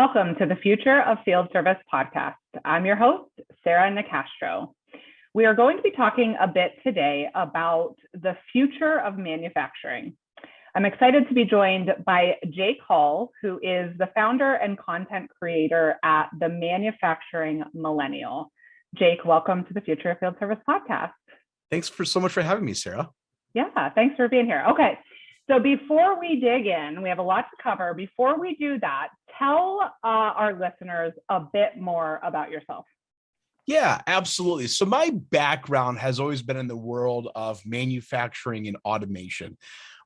Welcome to the Future of Field Service podcast. I'm your host, Sarah Nicastro. We are going to be talking a bit today about the future of manufacturing. I'm excited to be joined by Jake Hall, who is the founder and content creator at the Manufacturing Millennial. Jake, welcome to the Future of Field Service podcast. Thanks so much for having me, Sarah. Yeah, thanks for being here. Okay, so before we dig in, we have a lot to cover. Before we do that, tell our listeners a bit more about yourself. Yeah, absolutely. So my background has always been in the world of manufacturing and automation.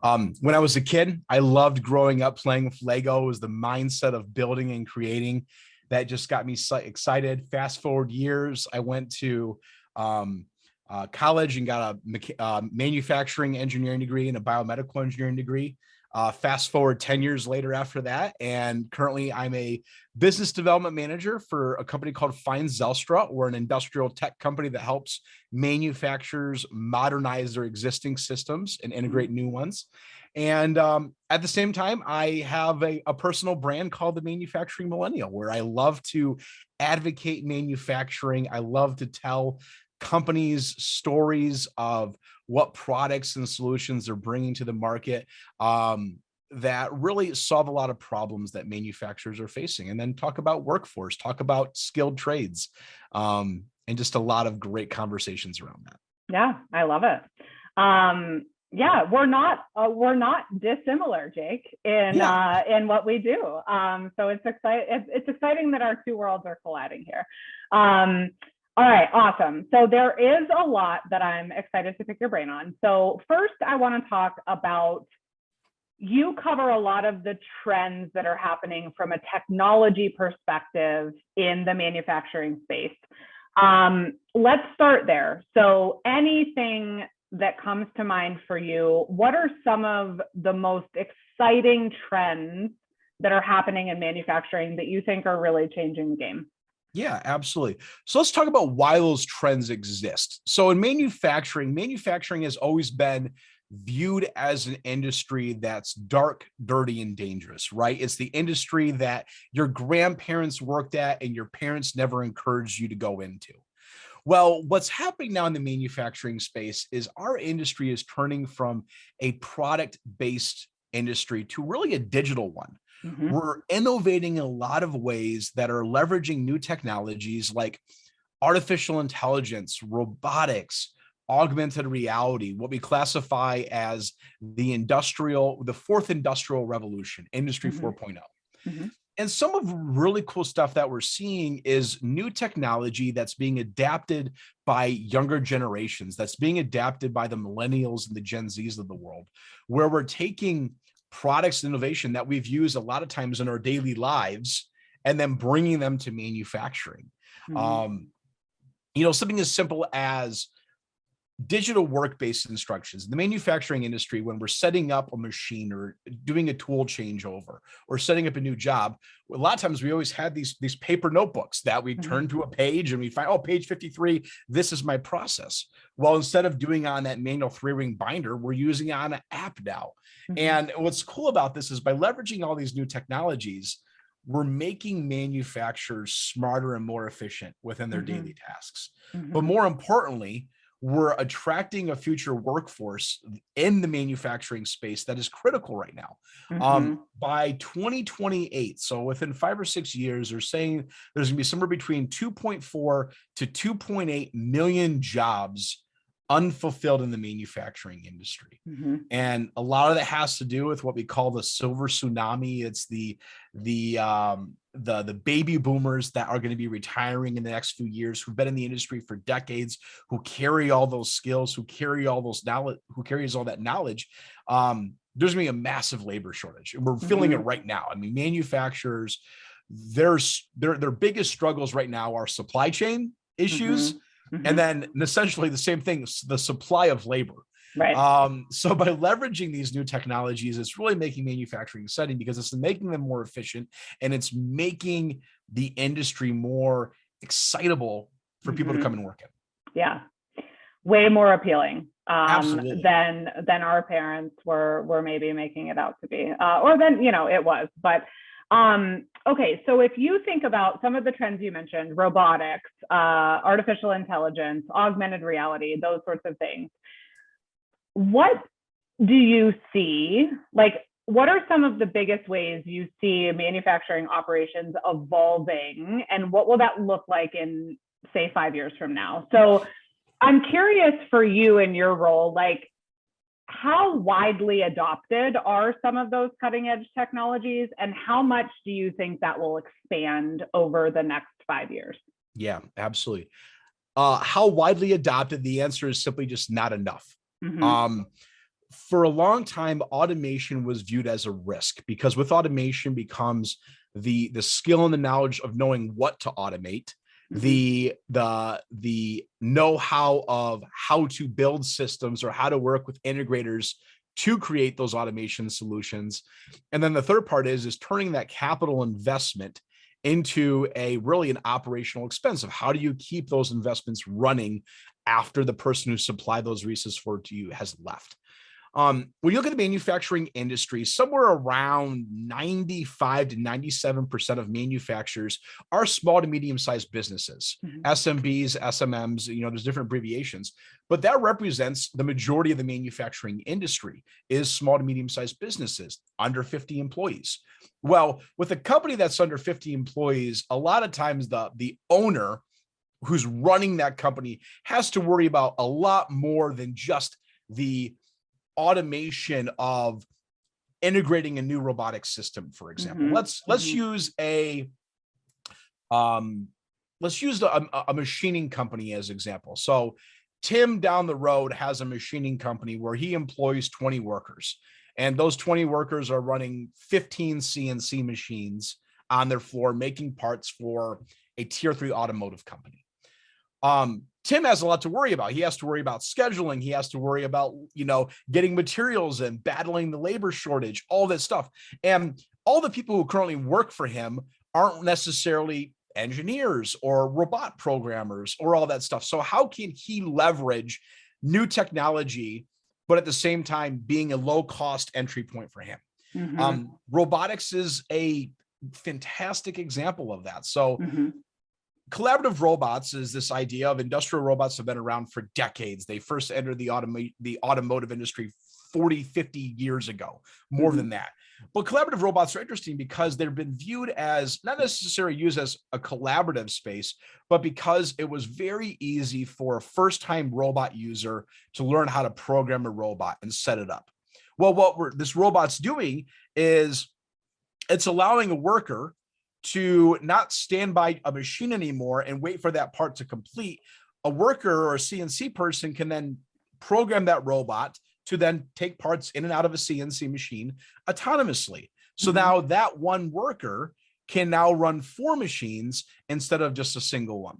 When I was a kid, I loved growing up playing with Lego. It was the mindset of building and creating that just got me excited. Fast forward years, I went to college and got a manufacturing engineering degree and a biomedical engineering degree. Fast forward 10 years later after that, and currently I'm a business development manager for a company called Fine Zelstra. We're an industrial tech company that helps manufacturers modernize their existing systems and integrate new ones. And at the same time, I have a personal brand called the Manufacturing Millennial, where I love to advocate manufacturing. I love to tell companies stories of what products and solutions they're bringing to the market that really solve a lot of problems that manufacturers are facing, and then talk about workforce, talk about skilled trades, and just a lot of great conversations around that. Yeah, I love it. Yeah, we're not dissimilar, Jake, in what we do. So it's exciting that our two worlds are colliding here. All right, awesome. So there is a lot that I'm excited to pick your brain on. So first, I want to talk about, you cover a lot of the trends that are happening from a technology perspective in the manufacturing space. Let's start there. So anything that comes to mind for you, what are some of the most exciting trends that are happening in manufacturing that you think are really changing the game? Yeah, absolutely. So let's talk about why those trends exist. So in manufacturing has always been viewed as an industry that's dark, dirty, and dangerous, right? It's the industry that your grandparents worked at and your parents never encouraged you to go into. Well, what's happening now in the manufacturing space is our industry is turning from a product-based industry to really a digital one. Mm-hmm. We're innovating in a lot of ways that are leveraging new technologies like artificial intelligence, robotics, augmented reality, what we classify as the fourth industrial revolution, Industry 4.0. Mm-hmm. And some of really cool stuff that we're seeing is new technology that's being adapted by younger generations, that's being adapted by the millennials and the Gen Zs of the world, where we're taking products and innovation that we've used a lot of times in our daily lives and then bringing them to manufacturing. Mm-hmm. Something as simple as digital work-based instructions. In the manufacturing industry, when we're setting up a machine or doing a tool changeover or setting up a new job, a lot of times we always had these paper notebooks that we turn to a page and we find, oh, page 53, this is my process. Well, instead of doing on that manual 3-ring binder, we're using it on an app now. Mm-hmm. And what's cool about this is by leveraging all these new technologies, we're making manufacturers smarter and more efficient within their daily tasks. Mm-hmm. But more importantly, we're attracting a future workforce in the manufacturing space that is critical right now. Mm-hmm. By 2028, so within 5 or 6 years, they're saying there's going to be somewhere between 2.4 to 2.8 million jobs unfulfilled in the manufacturing industry. Mm-hmm. And a lot of that has to do with what we call the silver tsunami. It's the baby boomers that are going to be retiring in the next few years, who've been in the industry for decades, who carry all those skills, who carry all those knowledge, who carries all that knowledge. There's going to be a massive labor shortage, and we're feeling it right now. I mean, manufacturers, their biggest struggles right now are supply chain issues. Mm-hmm. Mm-hmm. And then essentially the same thing, the supply of labor. Right. So by leveraging these new technologies, it's really making manufacturing exciting because it's making them more efficient and it's making the industry more excitable for people to come and work in. Yeah. Way more appealing than our parents were maybe making it out to be, or than, it was. But Okay, so if you think about some of the trends you mentioned, robotics, artificial intelligence, augmented reality, those sorts of things, what do you see? Like, what are some of the biggest ways you see manufacturing operations evolving, and what will that look like in, say, 5 years from now? So I'm curious for you in your role, like, how widely adopted are some of those cutting edge technologies, and how much do you think that will expand over the next 5 years? Yeah, absolutely. How widely adopted? The answer is simply just not enough. Mm-hmm. Um, for a long time, automation was viewed as a risk because with automation becomes the skill and the knowledge of knowing what to automate, Mm-hmm. the know-how of how to build systems or how to work with integrators to create those automation solutions. And then the third part is turning that capital investment into a really an operational expense of how do you keep those investments running after the person who supplied those resources for to you has left. When you look at the manufacturing industry, somewhere around 95 to 97% of manufacturers are small to medium-sized businesses, Mm-hmm. SMBs, SMMs, there's different abbreviations, but that represents the majority of the manufacturing industry is small to medium-sized businesses under 50 employees. Well, with a company that's under 50 employees, a lot of times the owner who's running that company has to worry about a lot more than just the automation of integrating a new robotic system, for example. Mm-hmm. Let's Mm-hmm. use um a machining company as example. So Tim down the road has a machining company where he employs 20 workers, and those 20 workers are running 15 CNC machines on their floor making parts for a tier 3 automotive company. Tim has a lot to worry about. He has to worry about scheduling. He has to worry about, getting materials and battling the labor shortage, all this stuff. And all the people who currently work for him aren't necessarily engineers or robot programmers or all that stuff. So how can he leverage new technology, but at the same time being a low cost entry point for him? Mm-hmm. Robotics is a fantastic example of that. So Mm-hmm. collaborative robots is this idea of industrial robots have been around for decades. They first entered the automotive industry 40, 50 years ago, more Mm-hmm. than that. But collaborative robots are interesting because they've been viewed as not necessarily used as a collaborative space, but because it was very easy for a first-time robot user to learn how to program a robot and set it up. Well, this robot's doing is it's allowing a worker to not stand by a machine anymore and wait for that part to complete. A worker or a CNC person can then program that robot to then take parts in and out of a CNC machine autonomously. So Mm-hmm. now that one worker can now run 4 machines instead of just a single one.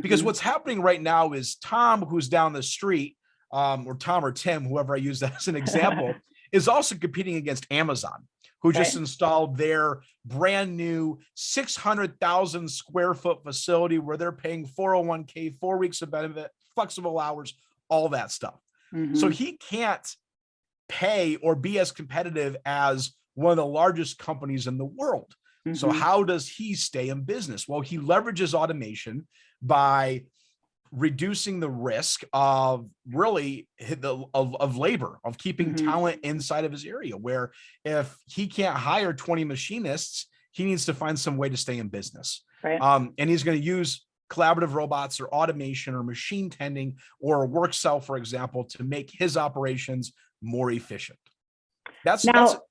Because Mm-hmm. what's happening right now is Tom, who's down the street, or Tom or Tim, whoever I use that as an example, is also competing against Amazon, who just Right. installed their brand new 600,000 square foot facility where they're paying 401k, 4 weeks of benefit, flexible hours, all that stuff. So Mm-hmm. he can't pay or be as competitive as one of the largest companies in the world. So Mm-hmm. how does he stay in business? Well, he leverages automation by reducing the risk of really of labor, of keeping Mm-hmm. talent inside of his area, where if he can't hire 20 machinists, he needs to find some way to stay in business. Right. And he's going to use collaborative robots or automation or machine tending or a work cell, for example, to make his operations more efficient. That's Now,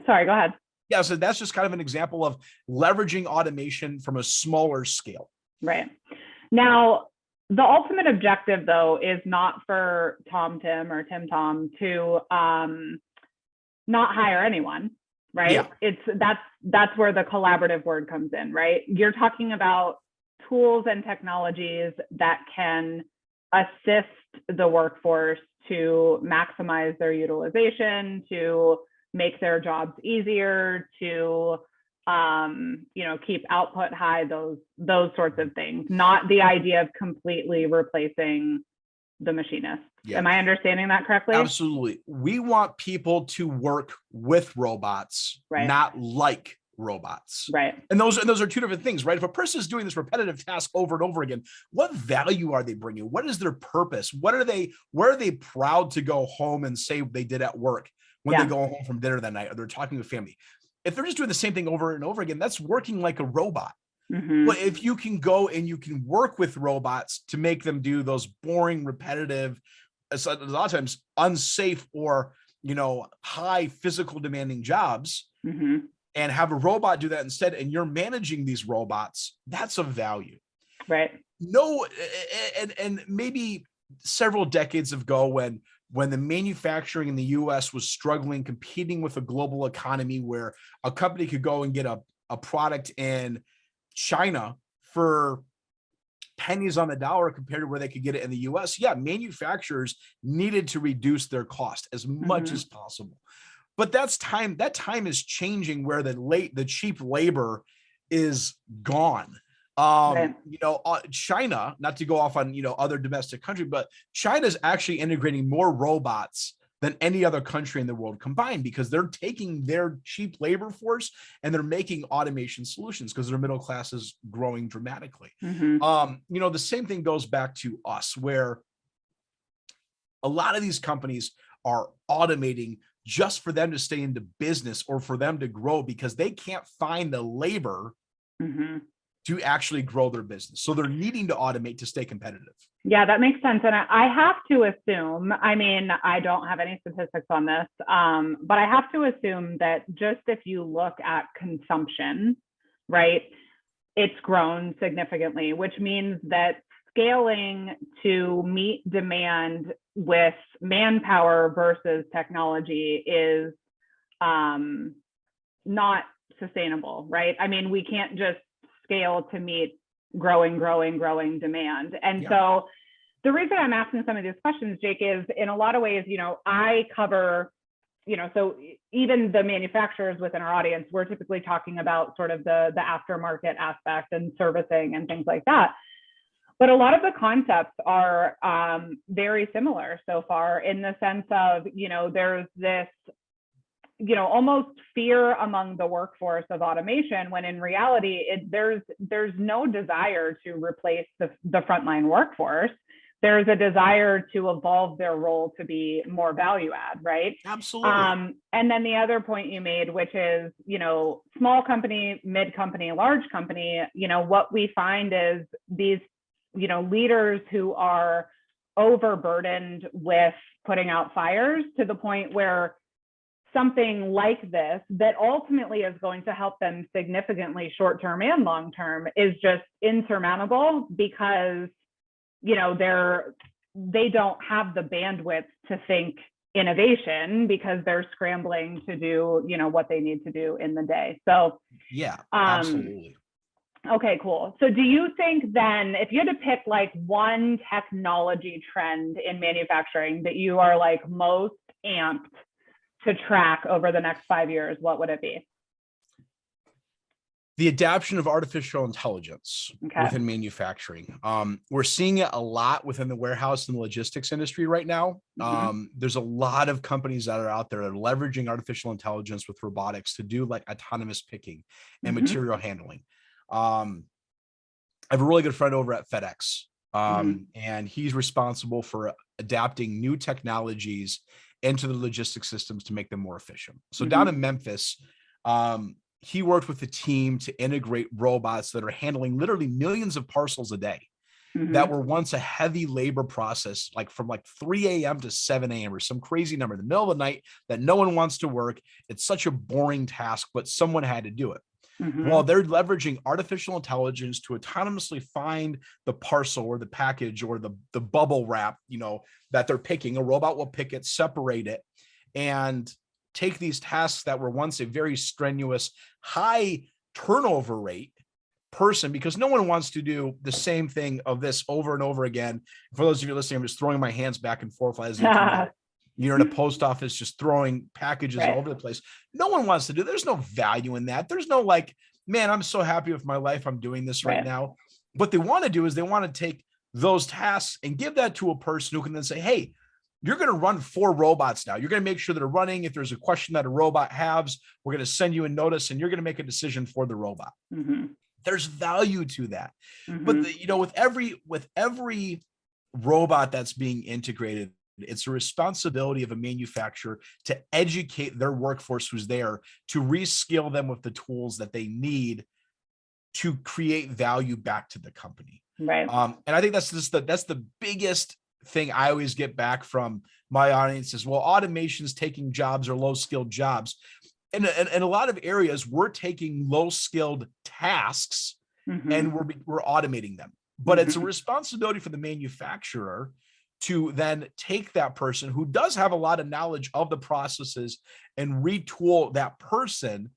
sorry, go ahead. yeah. So that's just kind of an example of leveraging automation from a smaller scale. Right. Now, the ultimate objective, though, is not for Tom Tim or Tim Tom to not hire anyone, right? Yeah. That's where the collaborative word comes in, right? You're talking about tools and technologies that can assist the workforce to maximize their utilization, to make their jobs easier, to keep output high, those sorts of things, not the idea of completely replacing the machinist. Yeah. Am I understanding that correctly? Absolutely. We want people to work with robots, Right. not like robots. Right. And those are two different things, right? If a person is doing this repetitive task over and over again, what value are they bringing? What is their purpose? Where are they proud to go home and say they did at work when they go home from dinner that night, or they're talking with family? If they're just doing the same thing over and over again, that's working like a robot. But if you can go and you can work with robots to make them do those boring, repetitive, a lot of times unsafe or, high physical demanding jobs, and have a robot do that instead, and you're managing these robots, that's of value. Right. No, and maybe several decades ago when the manufacturing in the US was struggling, competing with a global economy where a company could go and get a product in China for pennies on the dollar compared to where they could get it in the US. Yeah, manufacturers needed to reduce their cost as much as possible. But that time is changing, where the cheap labor is gone. Right. China, not to go off on, other domestic country, but China is actually integrating more robots than any other country in the world combined, because they're taking their cheap labor force and they're making automation solutions because their middle class is growing dramatically. The same thing goes back to us, where a lot of these companies are automating just for them to stay into business or for them to grow, because they can't find the labor to actually grow their business. So they're needing to automate to stay competitive. Yeah, that makes sense. And I have to assume, I mean, I don't have any statistics on this, but I have to assume that just if you look at consumption, right, it's grown significantly, which means that scaling to meet demand with manpower versus technology is not sustainable, right? I mean, we can't just scale to meet growing demand. And so the reason I'm asking some of these questions, Jake, is in a lot of ways, I cover, so even the manufacturers within our audience, we're typically talking about sort of the aftermarket aspect and servicing and things like that. But a lot of the concepts are very similar so far, in the sense of, there's this, almost fear among the workforce of automation, when in reality, there's no desire to replace the frontline workforce. There's a desire to evolve their role to be more value add, right? Absolutely. And then the other point you made, which is, small company, mid company, large company, what we find is these, leaders who are overburdened with putting out fires, to the point where something like this, that ultimately is going to help them significantly short-term and long-term, is just insurmountable, because they don't have the bandwidth to think innovation, because they're scrambling to do what they need to do in the day. So yeah, absolutely. Okay, cool. So do you think then, if you had to pick like one technology trend in manufacturing that you are like most amped to track over the next 5 years, what would it be? The adoption of artificial intelligence within manufacturing. We're seeing it a lot within the warehouse and the logistics industry right now. There's a lot of companies that are out there that are leveraging artificial intelligence with robotics to do like autonomous picking and material handling. I have a really good friend over at FedEx, and he's responsible for adapting new technologies into the logistics systems to make them more efficient. So down in Memphis, he worked with the team to integrate robots that are handling literally millions of parcels a day that were once a heavy labor process, like from like 3 a.m. to 7 a.m. or some crazy number in the middle of the night that no one wants to work. It's such a boring task, but someone had to do it. Well, they're leveraging artificial intelligence to autonomously find the parcel or the package or the bubble wrap, that they're picking. A robot will pick it, separate it, and take these tasks that were once a very strenuous, high turnover rate person, because no one wants to do the same thing of this over and over again. For those of you listening, I'm just throwing my hands back and forth as you're in a post office, just throwing packages all over the place. No one wants to do. There's no value in that. There's no like, man, I'm so happy with my life. I'm doing this right now. What they want to do is they want to take those tasks and give that to a person who can then say, hey, you're going to run 4 robots now. You're going to make sure that they're running. If there's a question that a robot has, we're going to send you a notice and you're going to make a decision for the robot. There's value to that. But with every robot that's being integrated, it's a responsibility of a manufacturer to educate their workforce who's there, to reskill them with the tools that they need to create value back to the company. Right. And I think that's the biggest thing I always get back from my audience is, well, automation's taking jobs or low skilled jobs. And in a lot of areas, we're taking low skilled tasks and we're automating them. But it's a responsibility for the manufacturer to then take that person who does have a lot of knowledge of the processes and retool that person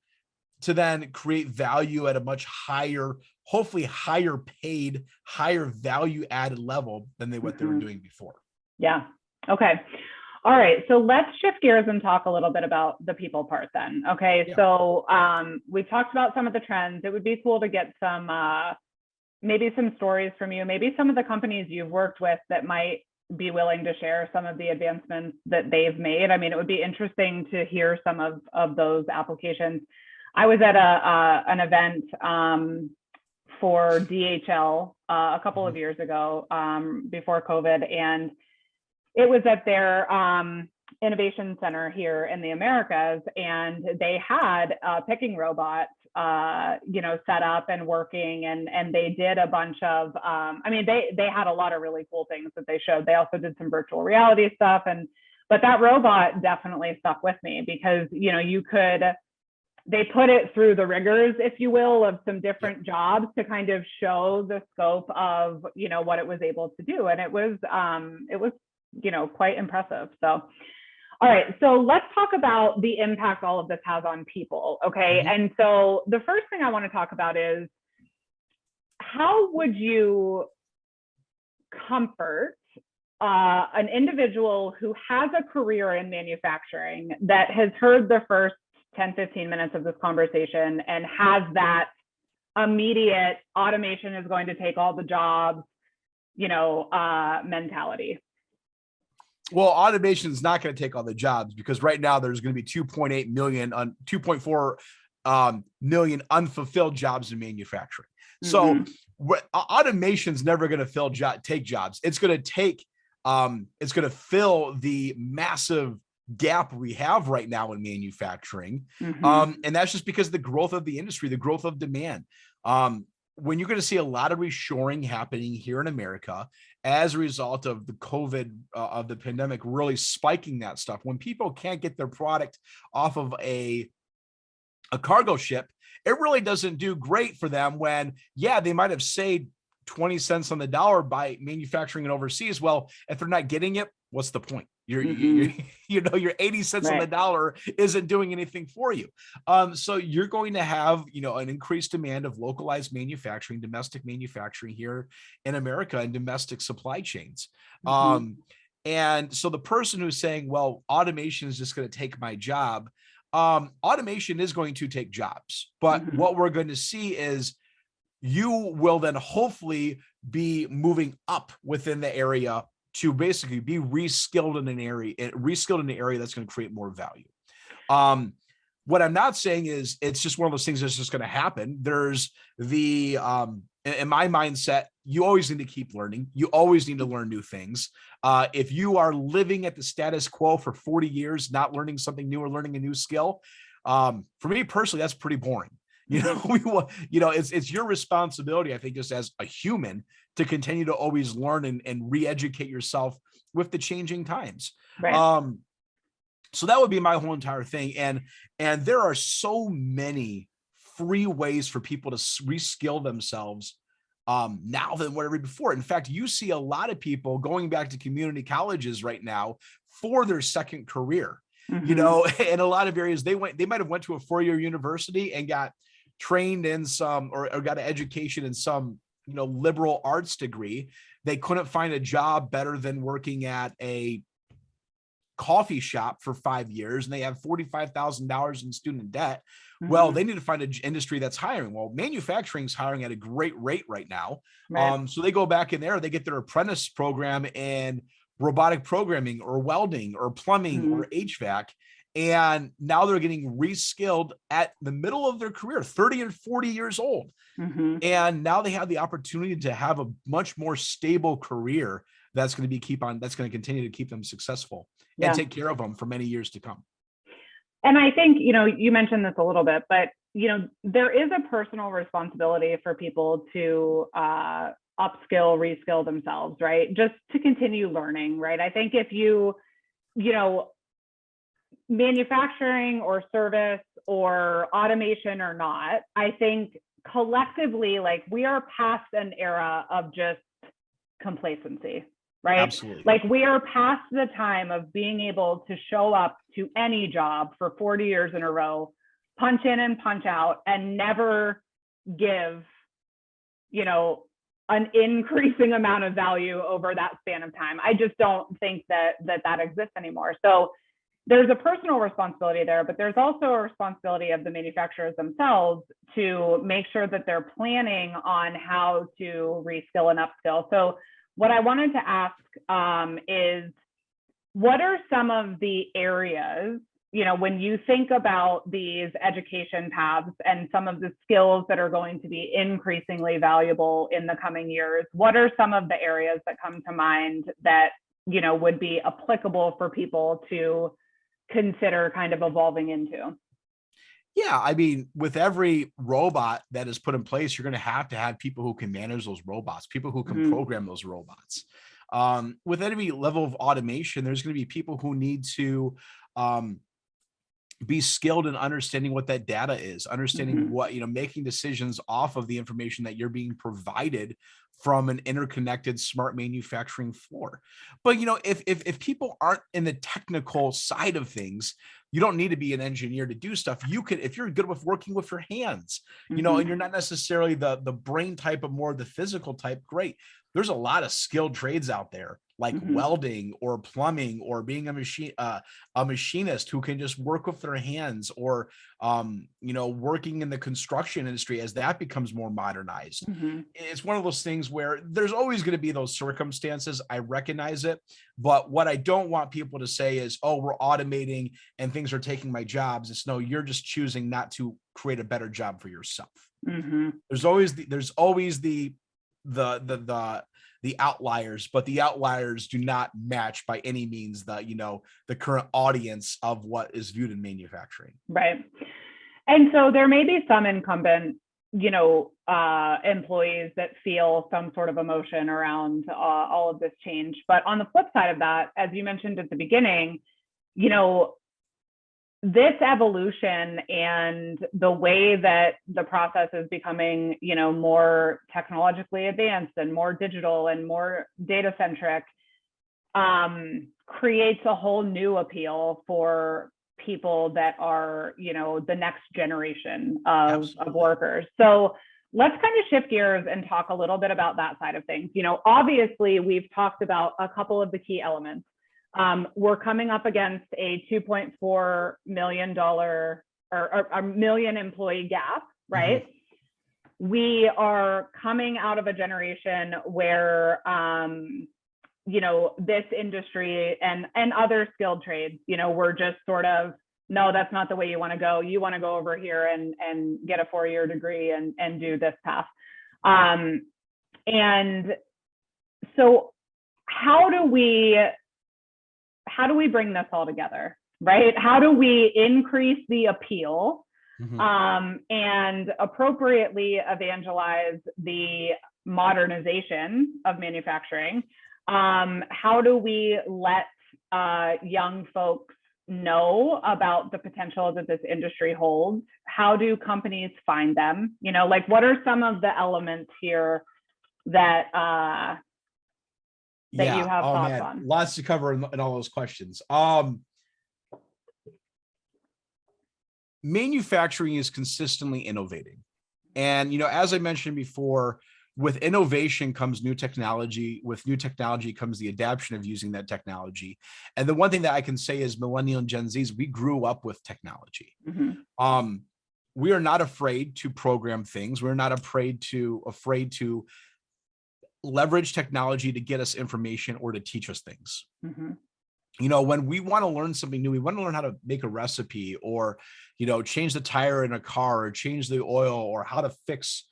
to then create value at a much higher, hopefully higher paid, higher value added level than what they were doing before. Yeah. Okay. All right. So let's shift gears and talk a little bit about the people part then. Okay. Yeah. So we've talked about some of the trends. It would be cool to get some, maybe some stories from you, maybe some of the companies you've worked with that might be willing to share some of the advancements that they've made. I mean, it would be interesting to hear some of those applications. I was at an event for DHL a couple of years ago before COVID, and it was at their innovation center here in the Americas, and they had a picking robot, set up and working, and they did a bunch of, they had a lot of really cool things that they showed. They also did some virtual reality stuff, but that robot definitely stuck with me because, they put it through the rigors, if you will, of some different jobs to kind of show the scope of, what it was able to do. And it was quite impressive. So, all right, so let's talk about the impact all of this has on people, okay? And so the first thing I want to talk about is, how would you comfort an individual who has a career in manufacturing that has heard the first 10, 15 minutes of this conversation and has that immediate automation is going to take all the jobs, mentality? Well, automation is not going to take all the jobs because right now there's going to be 2.8 million, 2.4 million unfulfilled jobs in manufacturing. So automation is never going to take jobs. It's going to fill the massive gap we have right now in manufacturing. And that's just because of the growth of the industry, the growth of demand. When you're going to see a lot of reshoring happening here in America as a result of the COVID, of the pandemic, really spiking that stuff. When people can't get their product off of a cargo ship, it really doesn't do great for them when, they might have saved 20 cents on the dollar by manufacturing it overseas. Well, if they're not getting it, what's the point? Your 80 cents on the dollar isn't doing anything for you. So you're going to have, an increased demand of localized manufacturing, domestic manufacturing here in America and domestic supply chains. And so the person who's saying, well, automation is just going to take my job. Automation is going to take jobs, but what we're going to see is you will then hopefully be moving up within the area to basically be reskilled in an area that's going to create more value. What I'm not saying is it's just one of those things that's just going to happen. There's in my mindset, you always need to keep learning. You always need to learn new things. If you are living at the status quo for 40 years, not learning something new or learning a new skill, for me personally, that's pretty boring. It's your responsibility, I think, just as a human to continue to always learn and re-educate yourself with the changing times. Right. So that would be my whole entire thing. And there are so many free ways for people to reskill themselves now than whatever before. In fact, you see a lot of people going back to community colleges right now for their second career. In a lot of areas, they might have went to a 4-year university and got trained in some or got an education in some liberal arts degree. They couldn't find a job better than working at a coffee shop for 5 years, and they have $45,000 in student debt. Well, they need to find an industry that's hiring. Well, manufacturing is hiring at a great rate right now. Right. So they go back in there, they get their apprentice program in robotic programming or welding or plumbing or HVAC. And now they're getting reskilled at the middle of their career, 30 and 40 years old. And now they have the opportunity to have a much more stable career that's going to continue to keep them successful and take care of them for many years to come. And I think, you mentioned this a little bit, but, there is a personal responsibility for people to upskill, reskill themselves, right? Just to continue learning, right? I think if manufacturing or service or automation or not, I think collectively, like, we are past an era of just complacency, right? Absolutely. Like, we are past the time of being able to show up to any job for 40 years in a row, punch in and punch out, and never give, an increasing amount of value over that span of time. I just don't think that exists anymore. So there's a personal responsibility there, but there's also a responsibility of the manufacturers themselves to make sure that they're planning on how to reskill and upskill. So what I wanted to ask is, what are some of the areas, when you think about these education paths and some of the skills that are going to be increasingly valuable in the coming years, what are some of the areas that come to mind that, would be applicable for people to consider kind of evolving into? Yeah, I mean, with every robot that is put in place, you're going to have people who can manage those robots, people who can program those robots. With any level of automation, there's going to be people who need to be skilled in understanding what that data is, understanding what, making decisions off of the information that you're being provided from an interconnected smart manufacturing floor. But, if people aren't in the technical side of things, you don't need to be an engineer to do stuff. You can, if you're good with working with your hands, and you're not necessarily the brain type, but more the physical type, great. There's a lot of skilled trades out there, like welding or plumbing or being a machinist who can just work with their hands, or working in the construction industry as that becomes more modernized. It's one of those things where there's always going to be those circumstances. I recognize it, but what I don't want people to say is, oh, we're automating and things are taking my jobs. It's no, you're just choosing not to create a better job for yourself. There's always the outliers, but the outliers do not match by any means the current audience of what is viewed in manufacturing. Right. And so there may be some incumbent, employees that feel some sort of emotion around all of this change. But on the flip side of that, as you mentioned at the beginning, this evolution and the way that the process is becoming, more technologically advanced and more digital and more data centric, creates a whole new appeal for people that are, the next generation of workers. So let's kind of shift gears and talk a little bit about that side of things. Obviously, we've talked about a couple of the key elements. We're coming up against a $2.4 million or a million employee gap, right? We are coming out of a generation where, this industry and other skilled trades, we're just sort of, no, that's not the way you want to go. You want to go over here and get a 4-year degree and do this path. And so how do we bring this all together, right? How do we increase the appeal and appropriately evangelize the modernization of manufacturing? How do we let young folks know about the potential that this industry holds? How do companies find them? What are some of the elements here that you have thoughts on? Lots to cover in all those questions. Manufacturing is consistently innovating. And, as I mentioned before, with innovation comes new technology. With new technology comes the adaptation of using that technology. And the one thing that I can say is Millennial and Gen Zs, we grew up with technology. We are not afraid to program things. We're not afraid to leverage technology to get us information or to teach us things. Mm-hmm. You know, when we want to learn something new, we want to learn how to make a recipe, or, you know, change the tire in a car, or change the oil, or how to fix,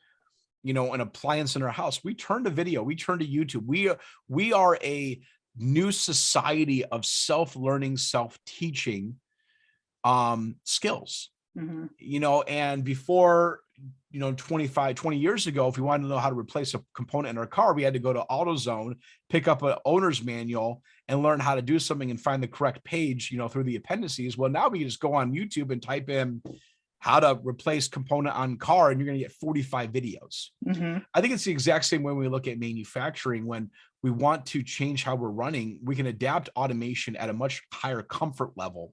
you know, an appliance in our house. We turn to video, we turn to YouTube. We are a new society of self-learning, self-teaching skills. Mm-hmm. You know, and before, you know, 20 years ago, if we wanted to know how to replace a component in our car, we had to go to AutoZone, pick up an owner's manual, and learn how to do something and find the correct page, you know, through the appendices. Well, now we can just go on YouTube and type in how to replace component on car, and you're going to get 45 videos. Mm-hmm. I think it's the exact same way when we look at manufacturing. When we want to change how we're running, we can adapt automation at a much higher comfort level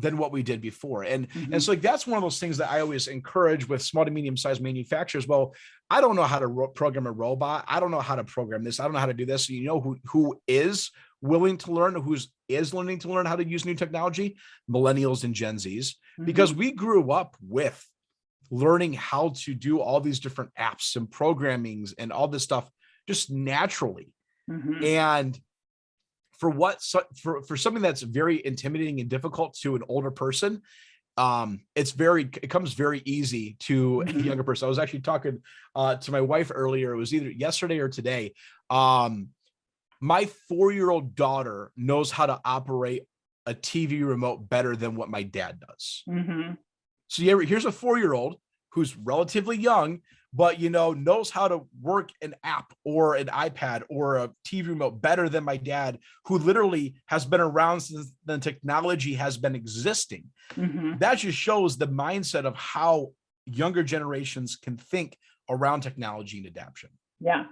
than what we did before. And so, like, that's one of those things that I always encourage with small to medium sized manufacturers. Well, I don't know how to program a robot. I don't know how to program this. I don't know how to do this. So, you know, who is willing to learn, is learning to learn how to use new technology? Millennials and Gen Zs, because we grew up with learning how to do all these different apps and programmings and all this stuff just naturally. And for something that's very intimidating and difficult to an older person, it comes very easy to a younger person. I was actually talking to my wife earlier. It was either yesterday or today. My 4-year-old daughter knows how to operate a TV remote better than what my dad does. So here's a 4-year-old who's relatively young, but, you know, knows how to work an app or an iPad or a TV remote better than my dad, who literally has been around since the technology has been existing. That just shows the mindset of how younger generations can think around technology and adaptation. Yeah.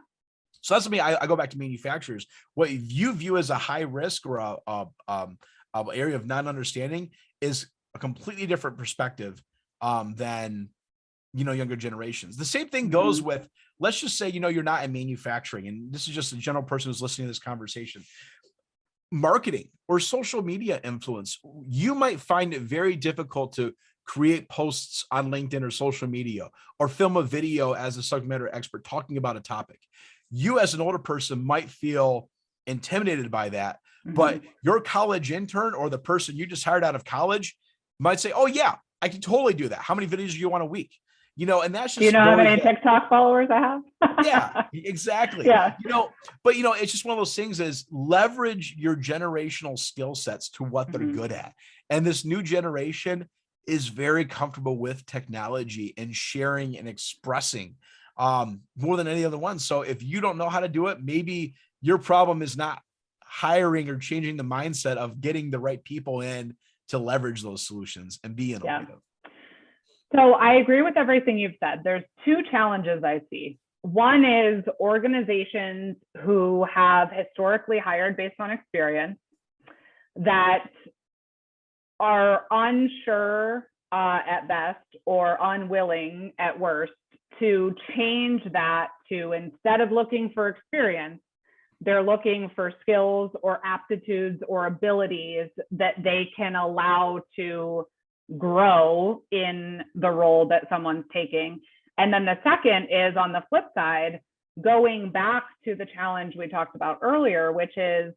So that's something I go back to manufacturers. What you view as a high risk or a area of non-understanding is a completely different perspective than, you know, younger generations. The same thing goes with, let's just say, you know, you're not in manufacturing, and this is just a general person who's listening to this conversation. Marketing or social media influence, you might find it very difficult to create posts on LinkedIn or social media, or film a video as a subject matter expert talking about a topic. You, as an older person, might feel intimidated by that, but your college intern or the person you just hired out of college might say, oh yeah, I can totally do that. How many videos do you want a week? You know, and that's just, do you know how many TikTok followers I have? Yeah, exactly. Yeah. You know, but, you know, it's just one of those things, is leverage your generational skill sets to what they're good at. And this new generation is very comfortable with technology and sharing and expressing more than any other one. So if you don't know how to do it, maybe your problem is not hiring or changing the mindset of getting the right people in to leverage those solutions and be innovative. Yeah. So I agree with everything you've said. There's two challenges I see. One is organizations who have historically hired based on experience that are unsure at best or unwilling at worst to change that to, instead of looking for experience, they're looking for skills or aptitudes or abilities that they can allow to grow in the role that someone's taking. And then the second is, on the flip side, going back to the challenge we talked about earlier, which is,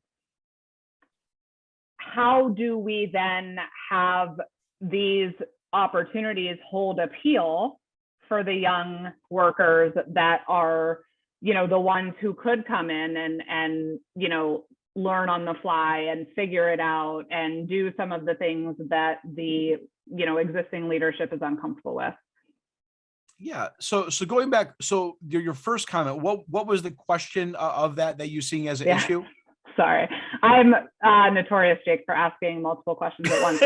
how do we then have these opportunities hold appeal for the young workers that are, you know, the ones who could come in and, you know, learn on the fly and figure it out and do some of the things that the, you know, existing leadership is uncomfortable with. Yeah. So going back, so your first comment, what was the question of that you seeing as an issue? Sorry, I'm notorious, Jake, for asking multiple questions at once.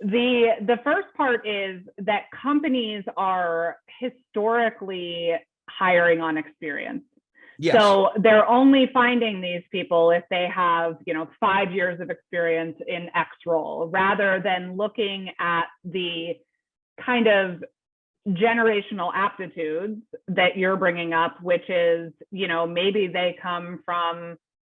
The first part is that companies are historically hiring on experience. Yes. So they're only finding these people if they have, you know, 5 years of experience in X role, rather than looking at the kind of generational aptitudes that you're bringing up, which is, you know, maybe they come from,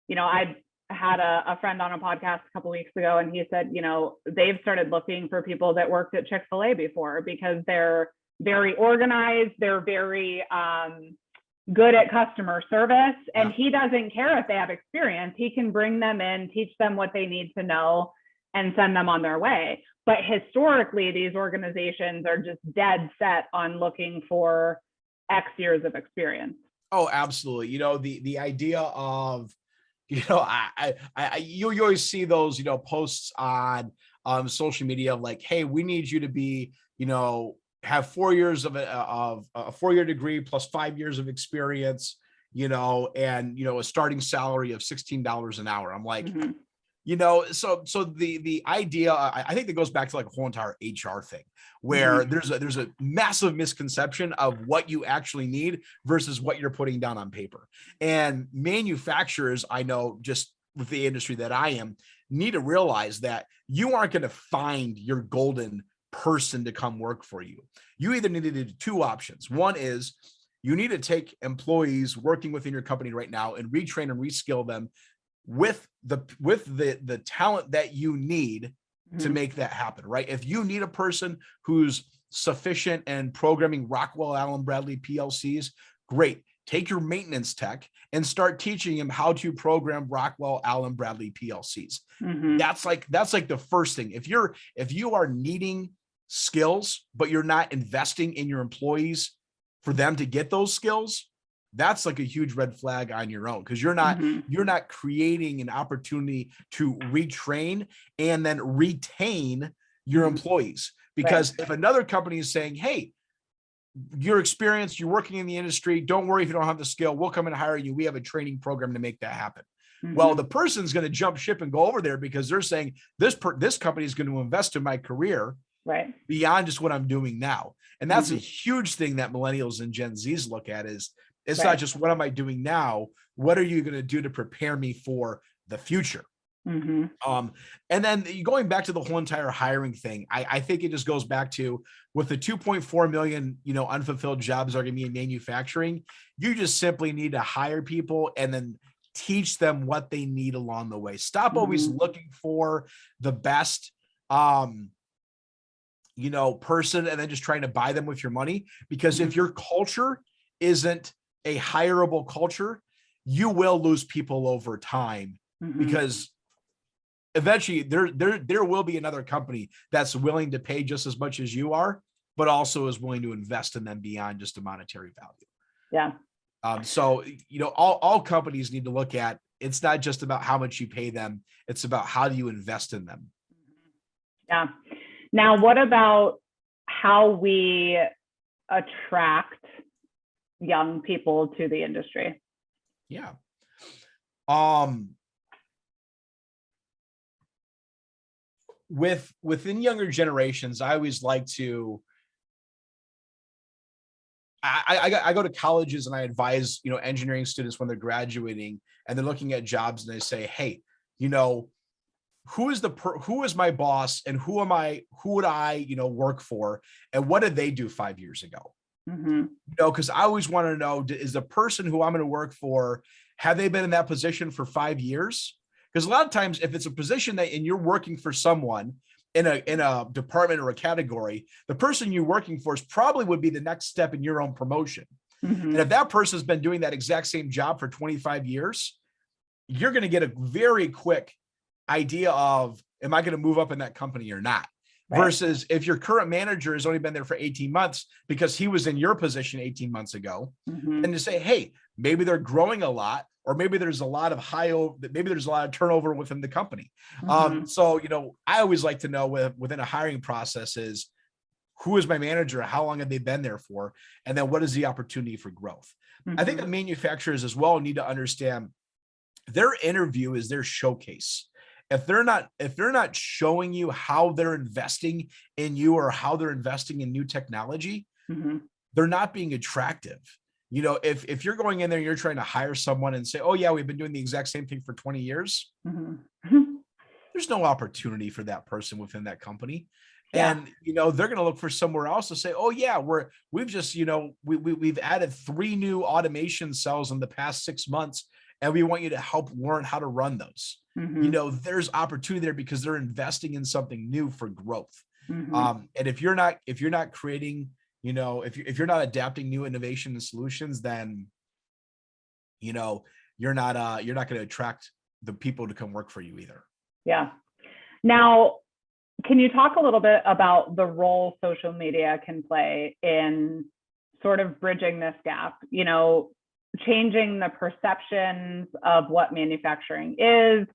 you know, I had a friend on a podcast a couple of weeks ago, and he said, you know, they've started looking for people that worked at Chick-fil-A before, because they're very organized, they're very good at customer service, and Yeah. he doesn't care if they have experience. He can bring them in, teach them what they need to know, and send them on their way. But historically, these organizations are just dead set on looking for X years of experience. Oh, absolutely. You know, the idea of, you know, you always see those, you know, posts on social media of like, hey, we need you to be, you know, have 4 years of a 4-year degree plus 5 years of experience, you know, and you know, a starting salary of $16 an hour. I'm like, Mm-hmm. you know, so the idea, I think that goes back to like a whole entire HR thing, where Mm-hmm. there's a massive misconception of what you actually need versus what you're putting down on paper. And manufacturers, I know, just with the industry that I am, need to realize that you aren't going to find your golden person to come work for you. You either need to do two options. One is you need to take employees working within your company right now and retrain and reskill them with the talent that you need to Mm-hmm. make that happen, right? If you need a person who's sufficient in programming Rockwell Allen Bradley PLCs, great. Take your maintenance tech and start teaching him how to program Rockwell Allen Bradley PLCs. Mm-hmm. That's like the first thing. If you are needing skills, but you're not investing in your employees for them to get those skills, that's like a huge red flag on your own, because Mm-hmm. you're not creating an opportunity to retrain and then retain your Mm-hmm. employees. Right. Because if another company is saying, hey, you're experienced, you're working in the industry, don't worry if you don't have the skill, we'll come and hire you, we have a training program to make that happen. Well, Mm-hmm. the person's going to jump ship and go over there because they're saying this company is going to invest in my career Right. beyond just what I'm doing now. And that's a Mm-hmm. huge thing that millennials and Gen Zs look at is it's Right. not just what am I doing now? What are you going to do to prepare me for the future? Mm-hmm. And then going back to the whole entire hiring thing, I think it just goes back to with the 2.4 million, you know, unfulfilled jobs are going to be in manufacturing. You just simply need to hire people and then teach them what they need along the way. Stop always Mm-hmm. looking for the best, you know, person and then just trying to buy them with your money. Because if Mm-hmm. your culture isn't a hireable culture, you will lose people over time, Mm-hmm. because eventually there will be another company that's willing to pay just as much as you are, but also is willing to invest in them beyond just a monetary value. Yeah. So, you know, all companies need to look at, it's not just about how much you pay them, it's about how do you invest in them. Yeah. Now, what about how we attract young people to the industry? Yeah. Within younger generations, I always like to, I go to colleges and I advise, you know, engineering students when they're graduating and they're looking at jobs and they say, hey, you know, who is my boss and who would I, you know, work for, and what did they do 5 years ago? Mm-hmm. You know, because I always want to know, is the person who I'm going to work for, have they been in that position for 5 years? Because a lot of times, if it's a position that and you're working for someone in a department or a category, the person you're working for is probably would be the next step in your own promotion. Mm-hmm. And if that person has been doing that exact same job for 25 years, you're going to get a very quick idea of, am I going to move up in that company or not? Right. Versus if your current manager has only been there for 18 months because he was in your position 18 months ago, Mm-hmm. and to say, hey, maybe they're growing a lot, or maybe there's a lot of maybe there's a lot of turnover within the company. Mm-hmm. So, you know, I always like to know within a hiring process is, who is my manager? How long have they been there for? And then what is the opportunity for growth? Mm-hmm. I think that manufacturers as well need to understand their interview is their showcase. If they're not showing you how they're investing in you or how they're investing in new technology, Mm-hmm. they're not being attractive. You know, if you're going in there and you're trying to hire someone and say, oh yeah, we've been doing the exact same thing for 20 years, Mm-hmm. there's no opportunity for that person within that company. Yeah. And, you know, they're going to look for somewhere else to say, oh yeah, we've just, you know, we've added 3 new automation cells in the past 6 months, and we want you to help learn how to run those. Mm-hmm. You know, there's opportunity there because they're investing in something new for growth. Mm-hmm. And if you're not creating, you know, if you're not adapting new innovation and solutions, then you're not going to attract the people to come work for you either. Yeah. Now, can you talk a little bit about the role social media can play in sort of bridging this gap, changing the perceptions of what manufacturing is,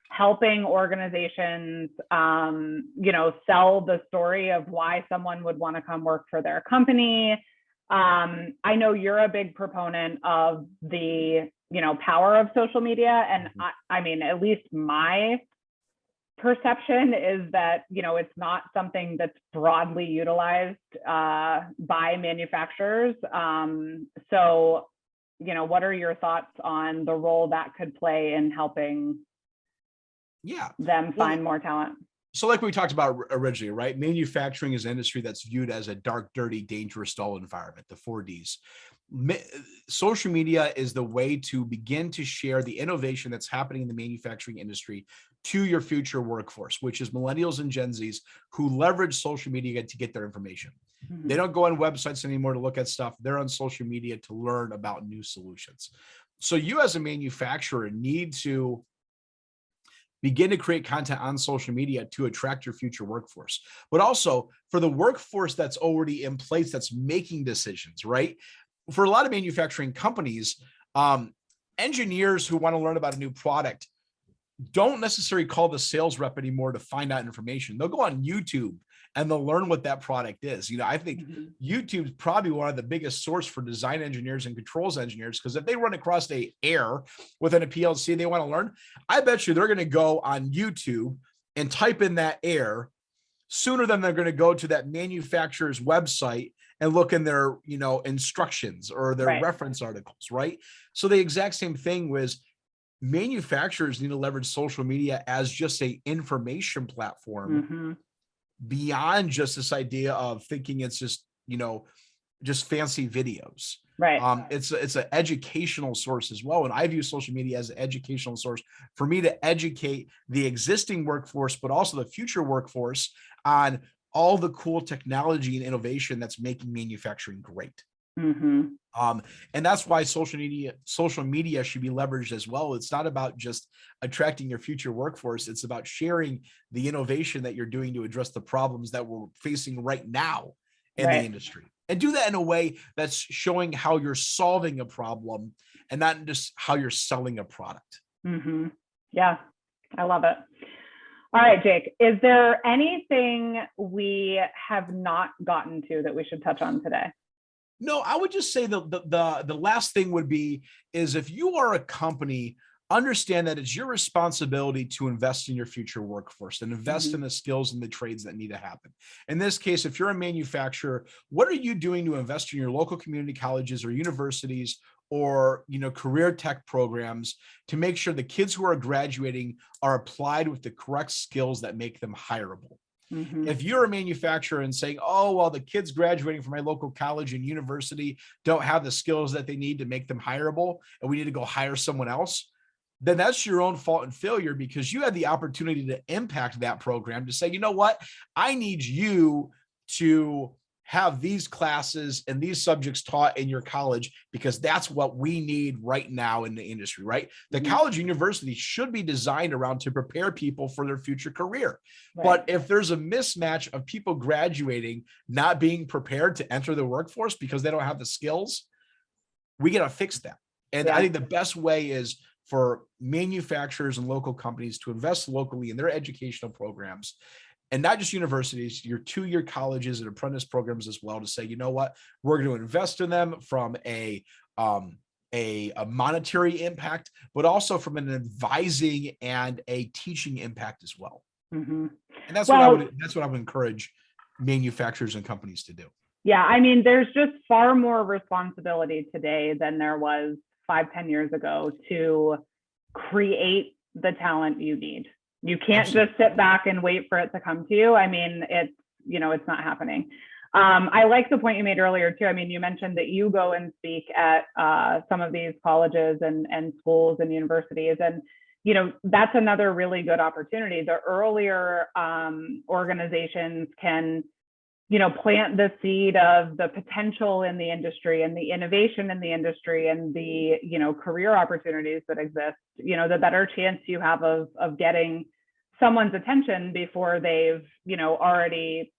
helping organizations, sell the story of why someone would want to come work for their company. I know you're a big proponent of the, power of social media. And I mean, at least my perception is that, it's not something that's broadly utilized by manufacturers. So, what are your thoughts on the role that could play in helping them find more talent? So like we talked about originally, right? Manufacturing is an industry that's viewed as a dark, dirty, dangerous, dull environment, the 4Ds. Social media is the way to begin to share the innovation that's happening in the manufacturing industry to your future workforce, which is millennials and Gen Zs who leverage social media to get their information. Mm-hmm. They don't go on websites anymore to look at stuff. They're on social media to learn about new solutions. So you as a manufacturer need to begin to create content on social media to attract your future workforce, but also for the workforce that's already in place, that's making decisions, right? For a lot of manufacturing companies, engineers who want to learn about a new product don't necessarily call the sales rep anymore to find out information. They'll go on YouTube and they'll learn what that product is. I think YouTube's probably one of the biggest source for design engineers and controls engineers, because if they run across a error within a PLC and they want to learn, I bet you they're going to go on YouTube and type in that error sooner than they're going to go to that manufacturer's website and look in their, instructions or their reference articles, right? So the exact same thing was manufacturers need to leverage social media as just a information platform beyond just this idea of thinking it's just, just fancy videos. Right. It's an educational source as well. And I view social media as an educational source for me to educate the existing workforce, but also the future workforce on all the cool technology and innovation that's making manufacturing great. And that's why social media should be leveraged as well. It's not about just attracting your future workforce. It's about sharing the innovation that you're doing to address the problems that we're facing right now in the industry, and do that in a way that's showing how you're solving a problem and not just how you're selling a product. Yeah, I love it. All right, Jake, is there anything we have not gotten to that we should touch on today? No, I would just say the last thing would be is if you are a company, understand that it's your responsibility to invest in your future workforce and invest in the skills and the trades that need to happen. In this case, if you're a manufacturer, what are you doing to invest in your local community colleges or universities or career tech programs to make sure the kids who are graduating are applied with the correct skills that make them hireable? If you're a manufacturer and saying, oh, well, the kids graduating from my local college and university don't have the skills that they need to make them hireable, and we need to go hire someone else, then that's your own fault and failure, because you had the opportunity to impact that program to say, you know what, I need you to have these classes and these subjects taught in your college because that's what we need right now in the industry, right? The college university should be designed around to prepare people for their future career. But if there's a mismatch of people graduating, not being prepared to enter the workforce because they don't have the skills, we got to fix that. And I think the best way is for manufacturers and local companies to invest locally in their educational programs, and not just universities, your 2-year colleges and apprentice programs as well, to say, you know what, we're going to invest in them from a monetary impact, but also from an advising and a teaching impact as well. And that's what I would encourage manufacturers and companies to do. Yeah, I mean, there's just far more responsibility today than there was 5-10 years ago to create the talent you need. You can't just sit back and wait for it to come to you. I mean, it's not happening. I like the point you made earlier too. I mean, you mentioned that you go and speak at some of these colleges and schools and universities, and that's another really good opportunity. The earlier organizations can plant the seed of the potential in the industry and the innovation in the industry and the, career opportunities that exist, the better chance you have of getting someone's attention before they've, already,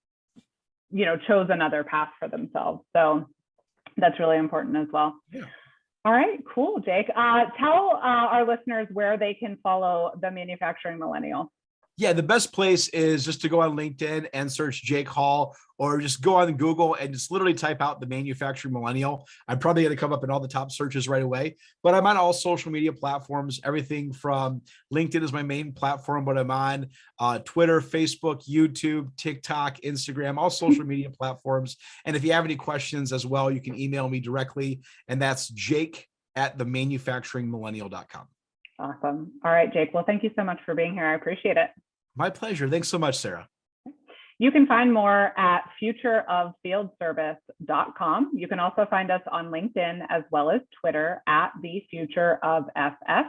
chose another path for themselves. So that's really important as well. Yeah. All right, cool, Jake. Tell our listeners where they can follow the Manufacturing Millennial. Yeah, the best place is just to go on LinkedIn and search Jake Hall, or just go on Google and just literally type out the Manufacturing Millennial. I'm probably going to come up in all the top searches right away, but I'm on all social media platforms, everything from LinkedIn is my main platform, but I'm on Twitter, Facebook, YouTube, TikTok, Instagram, all social media platforms. And if you have any questions as well, you can email me directly, and that's jake@themanufacturingmillennial.com. Awesome. All right, Jake. Well, thank you so much for being here. I appreciate it. My pleasure. Thanks so much, Sarah. You can find more at futureoffieldservice.com. You can also find us on LinkedIn as well as Twitter at the Future of FS.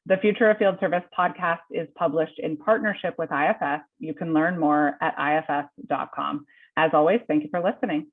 The Future of Field Service podcast is published in partnership with IFS. You can learn more at ifs.com. As always, thank you for listening.